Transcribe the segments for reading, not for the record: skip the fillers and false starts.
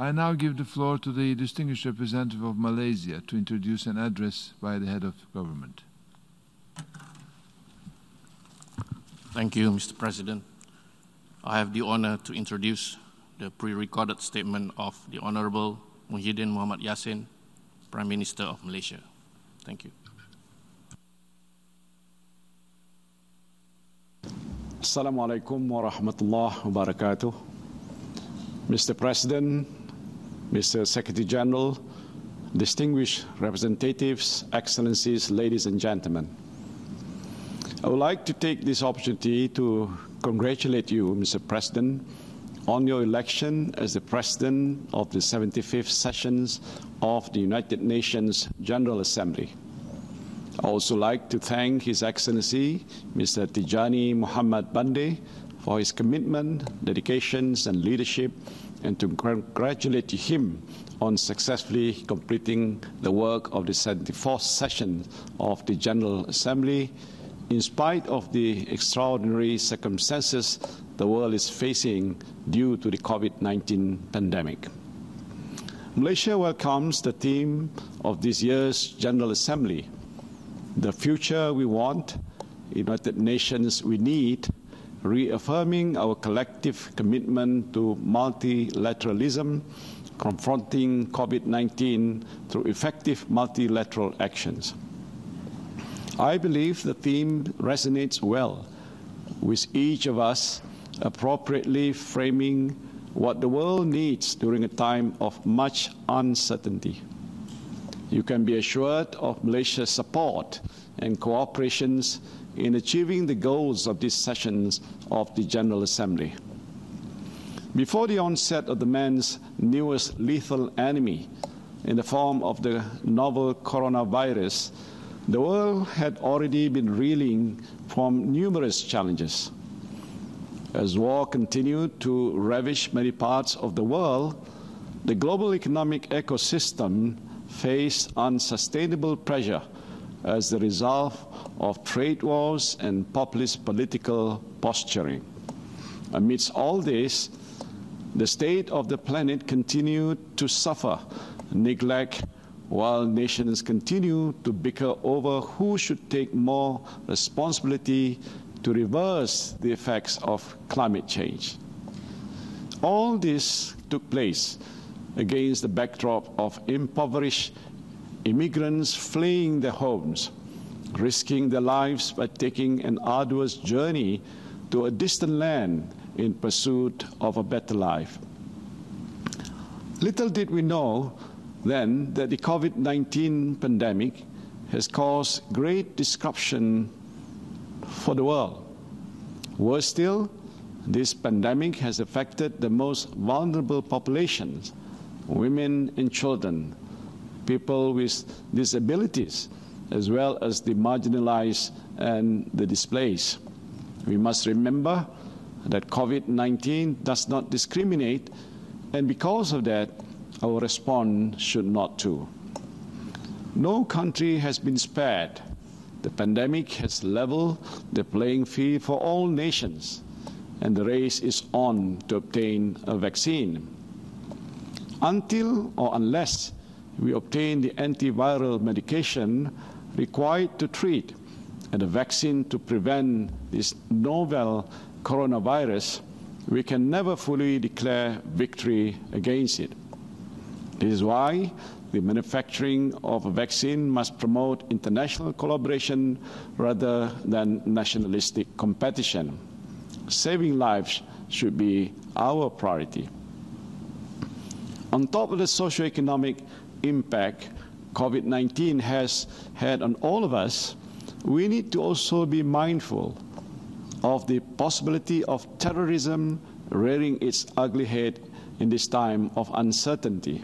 I now give the floor to the distinguished representative of Malaysia to introduce an address by the head of government. Thank you, Mr. President. I have the honor to introduce the pre-recorded statement of the Honorable Muhyiddin Mohd Yassin, Prime Minister of Malaysia. Thank you. Assalamu alaikum wa rahmatullahi wa barakatuh. Mr. President, Mr. Secretary General, distinguished representatives, excellencies, ladies and gentlemen. I would like to take this opportunity to congratulate you, Mr. President, on your election as the President of the 75th sessions of the United Nations General Assembly. I also like to thank His Excellency, Mr. Tijani Muhammad Bande, for his commitment, dedications, and leadership, and to congratulate him on successfully completing the work of the 74th session of the General Assembly, in spite of the extraordinary circumstances the world is facing due to the COVID-19 pandemic. Malaysia welcomes the theme of this year's General Assembly, the future we want, United Nations we need, reaffirming our collective commitment to multilateralism, confronting COVID-19 through effective multilateral actions. I believe the theme resonates well with each of us, appropriately framing what the world needs during a time of much uncertainty. You can be assured of Malaysia's support and cooperations in achieving the goals of these sessions of the General Assembly. Before the onset of the man's newest lethal enemy in the form of the novel coronavirus, the world had already been reeling from numerous challenges. As war continued to ravage many parts of the world, the global economic ecosystem faced unsustainable pressure as the result of trade wars and populist political posturing. Amidst all this, the state of the planet continued to suffer neglect, while nations continue to bicker over who should take more responsibility to reverse the effects of climate change. All this took place against the backdrop of impoverished immigrants fleeing their homes, risking their lives by taking an arduous journey to a distant land in pursuit of a better life. Little did we know then that the COVID-19 pandemic has caused great disruption for the world. Worse still, this pandemic has affected the most vulnerable populations, women and children, people with disabilities, as well as the marginalized and the displaced. We must remember that COVID-19 does not discriminate, and because of that, our response should not too. No country has been spared. The pandemic has leveled the playing field for all nations, and the race is on to obtain a vaccine. Until or unless we obtain the antiviral medication required to treat and a vaccine to prevent this novel coronavirus, we can never fully declare victory against it. This is why the manufacturing of a vaccine must promote international collaboration rather than nationalistic competition. Saving lives should be our priority. On top of the socioeconomic impact COVID-19 has had on all of us, we need to also be mindful of the possibility of terrorism rearing its ugly head in this time of uncertainty.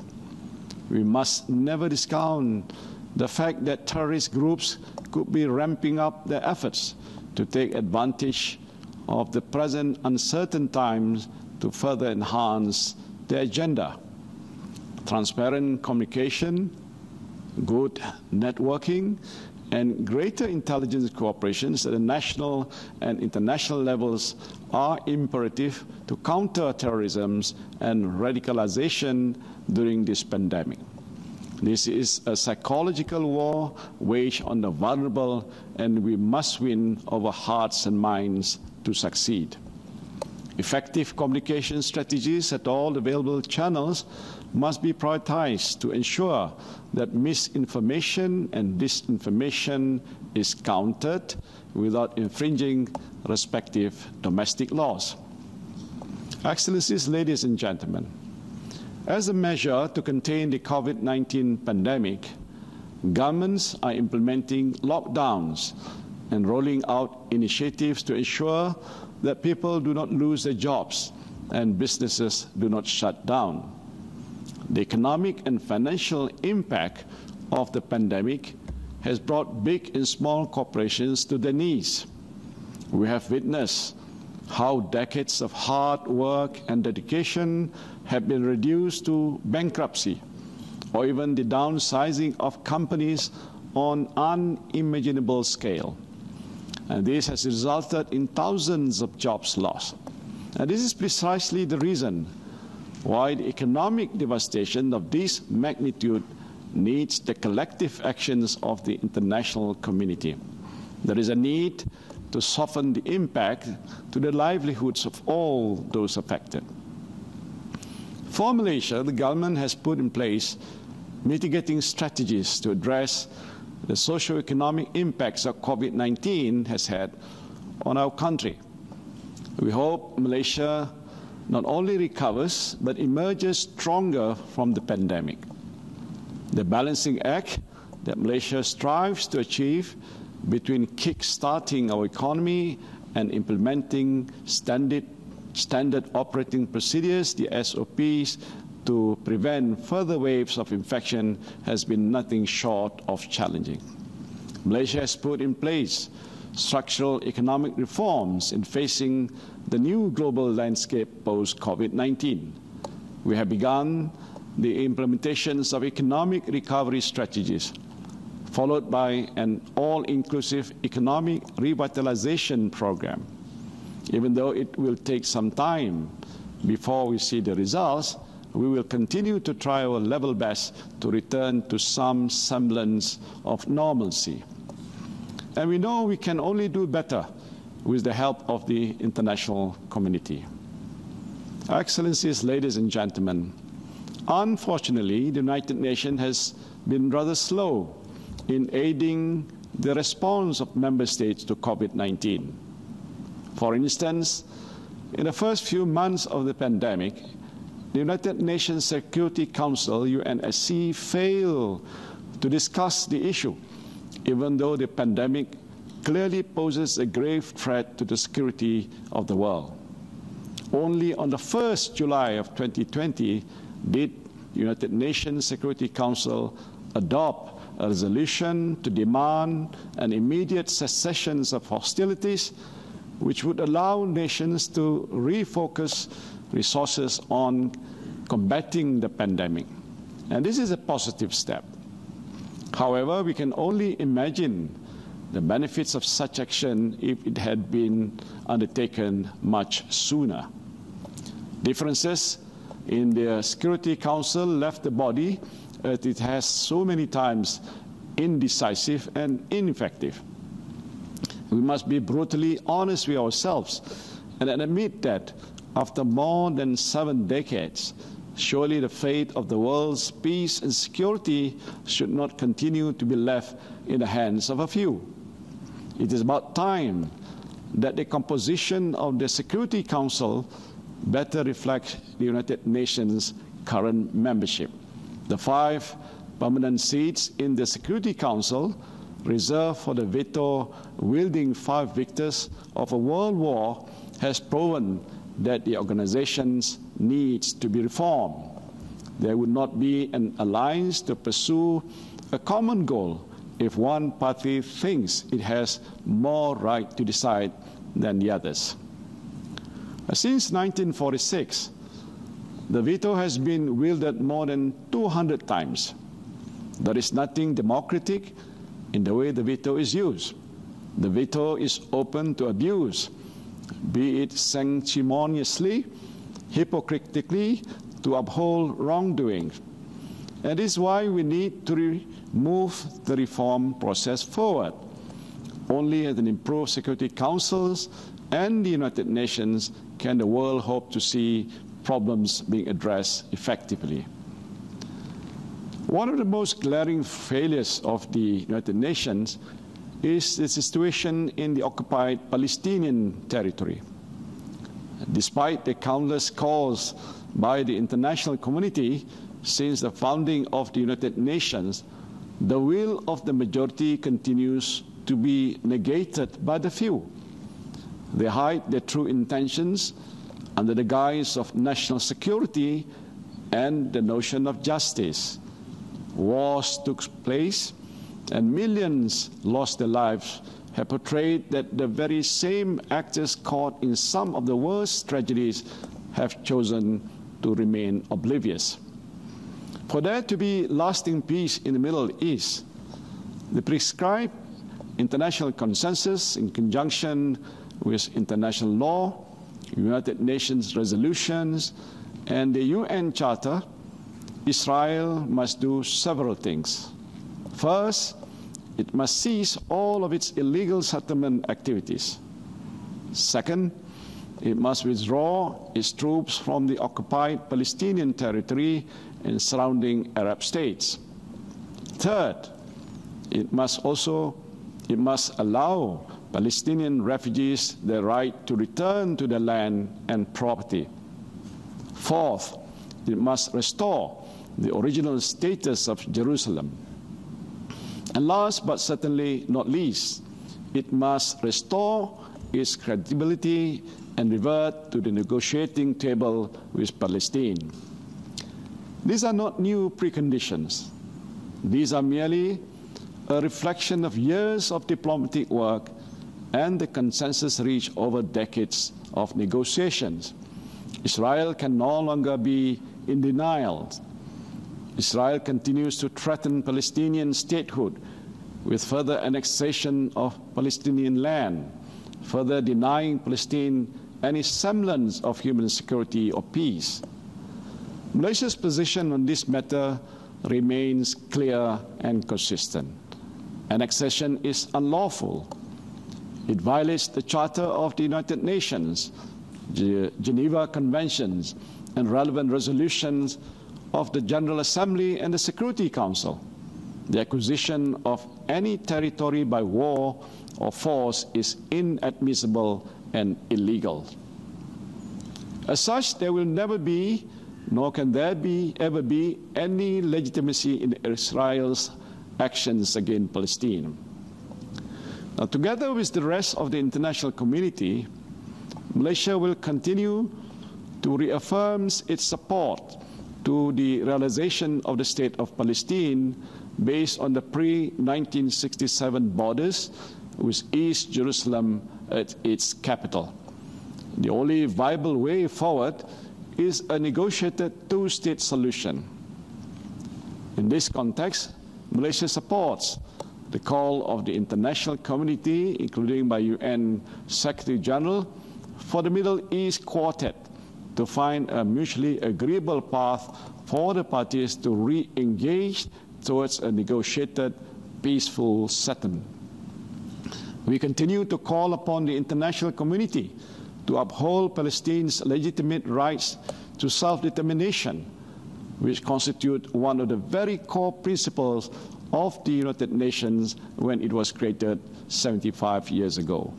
We must never discount the fact that terrorist groups could be ramping up their efforts to take advantage of the present uncertain times to further enhance their agenda. Transparent communication, good networking, and greater intelligence cooperation at the national and international levels are imperative to counter terrorism and radicalization during this pandemic. This is a psychological war waged on the vulnerable, and we must win over hearts and minds to succeed. Effective communication strategies at all available channels must be prioritized to ensure that misinformation and disinformation is countered without infringing respective domestic laws. Excellencies, ladies and gentlemen, as a measure to contain the COVID-19 pandemic, governments are implementing lockdowns and rolling out initiatives to ensure that people do not lose their jobs and businesses do not shut down. The economic and financial impact of the pandemic has brought big and small corporations to their knees. We have witnessed how decades of hard work and dedication have been reduced to bankruptcy, or even the downsizing of companies on unimaginable scale. And this has resulted in thousands of jobs lost. And this is precisely the reason why the economic devastation of this magnitude needs the collective actions of the international community. There is a need to soften the impact to the livelihoods of all those affected. For Malaysia, the government has put in place mitigating strategies to address the socio-economic impacts that COVID-19 has had on our country. We hope Malaysia not only recovers, but emerges stronger from the pandemic. The balancing act that Malaysia strives to achieve between kick-starting our economy and implementing standard operating procedures, the SOPs, to prevent further waves of infection has been nothing short of challenging. Malaysia has put in place structural economic reforms in facing the new global landscape post-COVID-19. We have begun the implementations of economic recovery strategies, followed by an all-inclusive economic revitalization program. Even though it will take some time before we see the results, we will continue to try our level best to return to some semblance of normalcy. And we know we can only do better with the help of the international community. Excellencies, ladies and gentlemen, unfortunately, the United Nations has been rather slow in aiding the response of member states to COVID-19. For instance, in the first few months of the pandemic, the United Nations Security Council, UNSC, failed to discuss the issue, even though the pandemic clearly poses a grave threat to the security of the world. Only on the 1st July of 2020 did the United Nations Security Council adopt a resolution to demand an immediate cessation of hostilities, which would allow nations to refocus resources on combating the pandemic. And this is a positive step. However, we can only imagine the benefits of such action if it had been undertaken much sooner. Differences in the Security Council left the body, as it has so many times, indecisive and ineffective. We must be brutally honest with ourselves and admit that after more than 7 decades, surely the fate of the world's peace and security should not continue to be left in the hands of a few. It is about time that the composition of the Security Council better reflects the United Nations' current membership. The 5 permanent seats in the Security Council reserved for the veto-wielding 5 victors of a world war has proven that the organization needs to be reformed. There would not be an alliance to pursue a common goal if one party thinks it has more right to decide than the others. Since 1946, the veto has been wielded more than 200 times. There is nothing democratic in the way the veto is used. The veto is open to abuse, be it sanctimoniously, hypocritically, to uphold wrongdoing. And this is why we need to move the reform process forward. Only at an improved Security Councils and the United Nations can the world hope to see problems being addressed effectively. One of the most glaring failures of the United Nations is the situation in the occupied Palestinian territory. Despite the countless calls by the international community since the founding of the United Nations, the will of the majority continues to be negated by the few. They hide their true intentions under the guise of national security and the notion of justice. Wars took place and millions lost their lives have portrayed that the very same actors caught in some of the worst tragedies have chosen to remain oblivious. For there to be lasting peace in the Middle East, the prescribed international consensus in conjunction with international law, United Nations resolutions, and the UN Charter, Israel must do several things. First, it must cease all of its illegal settlement activities. Second, it must withdraw its troops from the occupied Palestinian territory and surrounding Arab states. Third, it must allow Palestinian refugees the right to return to their land and property. Fourth, it must restore the original status of Jerusalem. And last but certainly not least, it must restore its credibility and revert to the negotiating table with Palestine. These are not new preconditions. These are merely a reflection of years of diplomatic work and the consensus reached over decades of negotiations. Israel can no longer be in denial. Israel continues to threaten Palestinian statehood with further annexation of Palestinian land, further denying Palestine any semblance of human security or peace. Malaysia's position on this matter remains clear and consistent. Annexation is unlawful. It violates the Charter of the United Nations, the Geneva Conventions, and relevant resolutions of the General Assembly and the Security Council. The acquisition of any territory by war or force is inadmissible and illegal. As such, there will never be, nor can there ever be, any legitimacy in Israel's actions against Palestine. Now, together with the rest of the international community, Malaysia will continue to reaffirm its support to the realization of the State of Palestine based on the pre-1967 borders with East Jerusalem at its capital. The only viable way forward is a negotiated two-state solution. In this context, Malaysia supports the call of the international community, including by UN Secretary General, for the Middle East Quartet to find a mutually agreeable path for the parties to re-engage towards a negotiated, peaceful settlement. We continue to call upon the international community to uphold Palestine's legitimate rights to self-determination, which constitute one of the very core principles of the United Nations when it was created 75 years ago.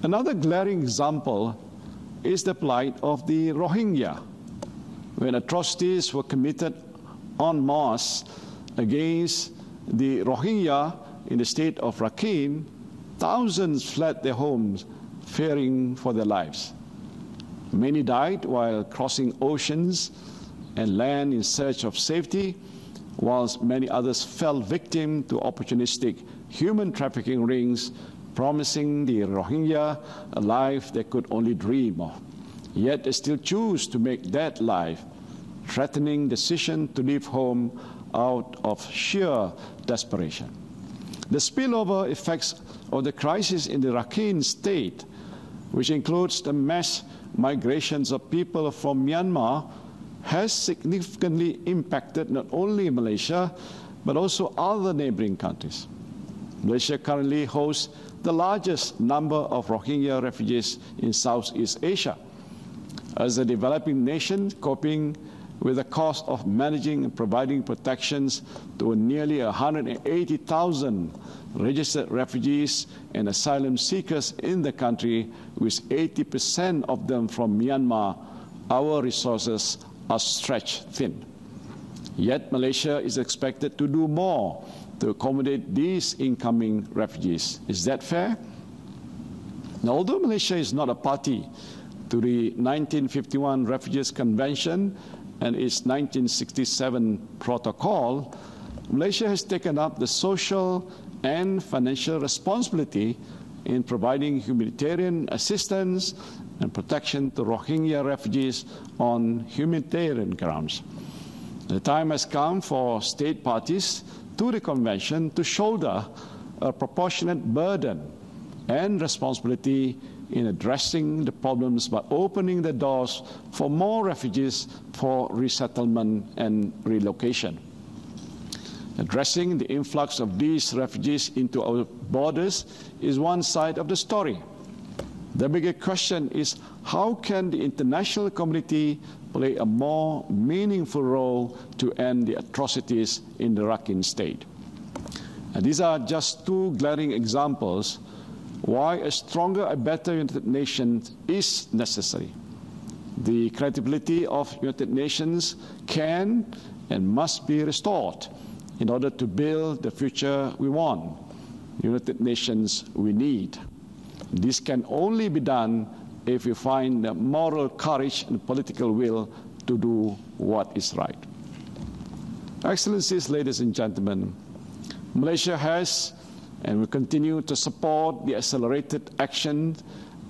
Another glaring example is the plight of the Rohingya. When atrocities were committed en masse against the Rohingya in the state of Rakhine, thousands fled their homes, fearing for their lives. Many died while crossing oceans and land in search of safety, whilst many others fell victim to opportunistic human trafficking rings, promising the Rohingya a life they could only dream of. Yet they still choose to make that life, threatening decision to leave home out of sheer desperation. The spillover effects of the crisis in the Rakhine state, which includes the mass migrations of people from Myanmar, has significantly impacted not only Malaysia, but also other neighboring countries. Malaysia currently hosts the largest number of Rohingya refugees in Southeast Asia. As a developing nation coping with the cost of managing and providing protections to nearly 180,000 registered refugees and asylum seekers in the country, with 80% of them from Myanmar, our resources are stretched thin. Yet Malaysia is expected to do more to accommodate these incoming refugees. Is that fair? Now, although Malaysia is not a party to the 1951 Refugees Convention and its 1967 protocol, Malaysia has taken up the social and financial responsibility in providing humanitarian assistance and protection to Rohingya refugees on humanitarian grounds. The time has come for state parties to the Convention to shoulder a proportionate burden and responsibility in addressing the problems by opening the doors for more refugees for resettlement and relocation. Addressing the influx of these refugees into our borders is one side of the story. The bigger question is, how can the international community play a more meaningful role to end the atrocities in the Rakhine state? And these are just two glaring examples why a stronger, a better United Nations is necessary. The credibility of United Nations can and must be restored in order to build the future we want, United Nations we need. This can only be done if we find the moral courage and political will to do what is right. Excellencies, ladies and gentlemen, Malaysia has and will continue to support the accelerated action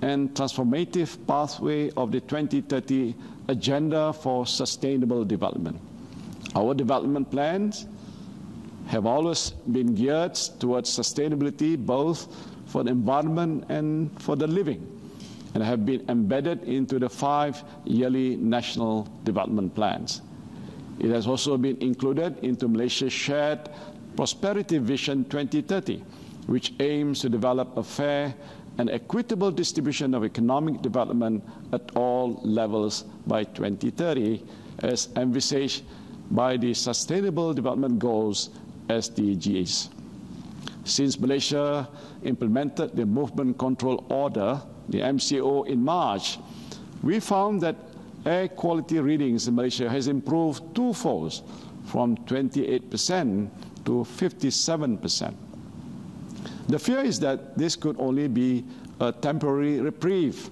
and transformative pathway of the 2030 Agenda for Sustainable Development. Our development plans have always been geared towards sustainability, both for the environment and for the living, and have been embedded into the 5 yearly national development plans. It has also been included into Malaysia's shared Prosperity Vision 2030, which aims to develop a fair and equitable distribution of economic development at all levels by 2030, as envisaged by the Sustainable Development Goals, SDGs. Since Malaysia implemented the Movement Control Order, the MCO, in March, we found that air quality readings in Malaysia has improved twofold, from 28% to 57%. The fear is that this could only be a temporary reprieve,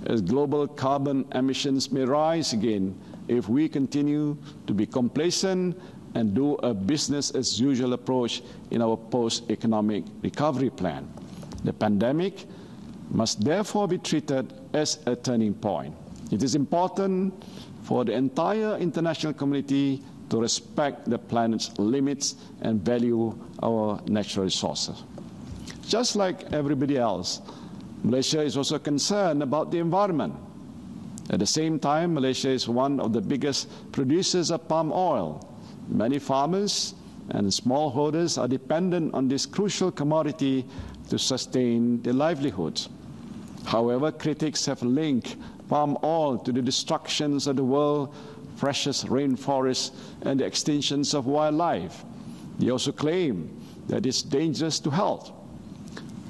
as global carbon emissions may rise again if we continue to be complacent and do a business-as-usual approach in our post-economic recovery plan. The pandemic must therefore be treated as a turning point. It is important for the entire international community to respect the planet's limits and value our natural resources. Just like everybody else, Malaysia is also concerned about the environment. At the same time, Malaysia is one of the biggest producers of palm oil. Many farmers and smallholders are dependent on this crucial commodity to sustain their livelihoods. However, critics have linked palm oil to the destructions of the world's precious rainforests and the extinctions of wildlife. They also claim that it's dangerous to health.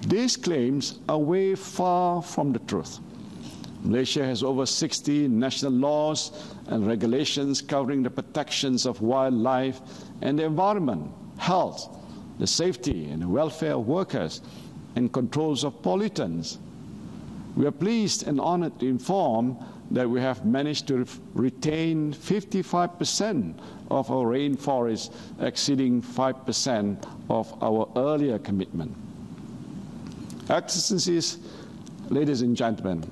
These claims are way far from the truth. Malaysia has over 60 national laws and regulations covering the protections of wildlife and the environment, health, the safety and the welfare of workers, and controls of pollutants. We are pleased and honored to inform that we have managed to retain 55% of our rainforests, exceeding 5% of our earlier commitment. Excellencies, ladies and gentlemen,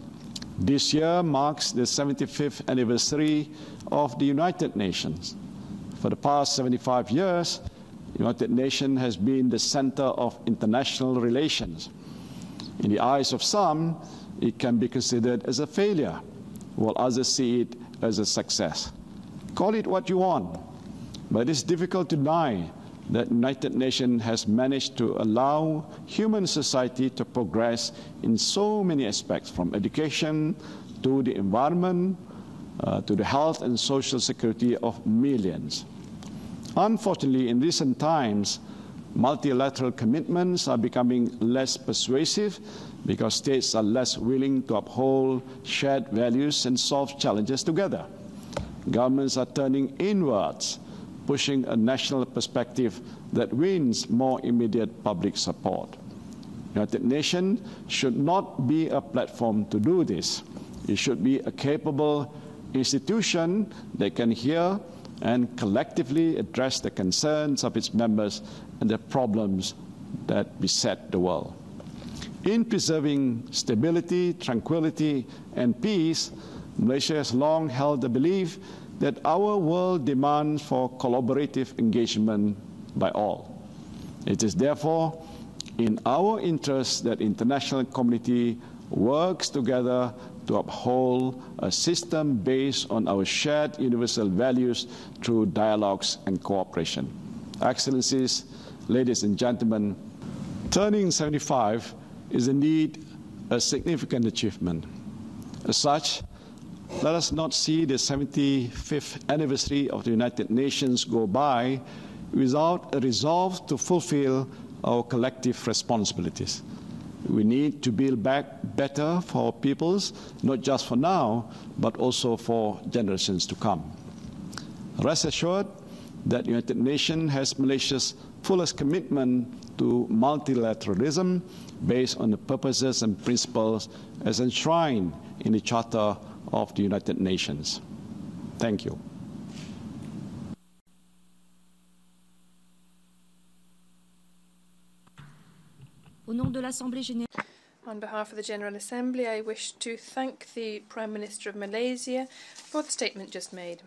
this year marks the 75th anniversary of the United Nations. For the past 75 years, The United Nations has been the center of international relations. In the eyes of some, it can be considered as a failure, while others see it as a success. Call it what you want, but it's difficult to deny that the United Nations has managed to allow human society to progress in so many aspects, from education to the environment, to the health and social security of millions. Unfortunately, in recent times, multilateral commitments are becoming less persuasive because states are less willing to uphold shared values and solve challenges together. Governments are turning inwards, pushing a national perspective that wins more immediate public support. The United Nations should not be a platform to do this. It should be a capable institution that can hear and collectively address the concerns of its members and the problems that beset the world. In preserving stability, tranquility, and peace, Malaysia has long held the belief that our world demands for collaborative engagement by all. It is therefore in our interest that the international community works together to uphold a system based on our shared universal values through dialogues and cooperation. Excellencies, ladies and gentlemen, turning 75 is indeed a significant achievement. As such, let us not see the 75th anniversary of the United Nations go by without a resolve to fulfill our collective responsibilities. We need to build back better for our peoples, not just for now, but also for generations to come. Rest assured that the United Nations has Malaysia's fullest commitment to multilateralism based on the purposes and principles as enshrined in the Charter of the United Nations. Thank you. On behalf of the General Assembly, I wish to thank the Prime Minister of Malaysia for the statement just made.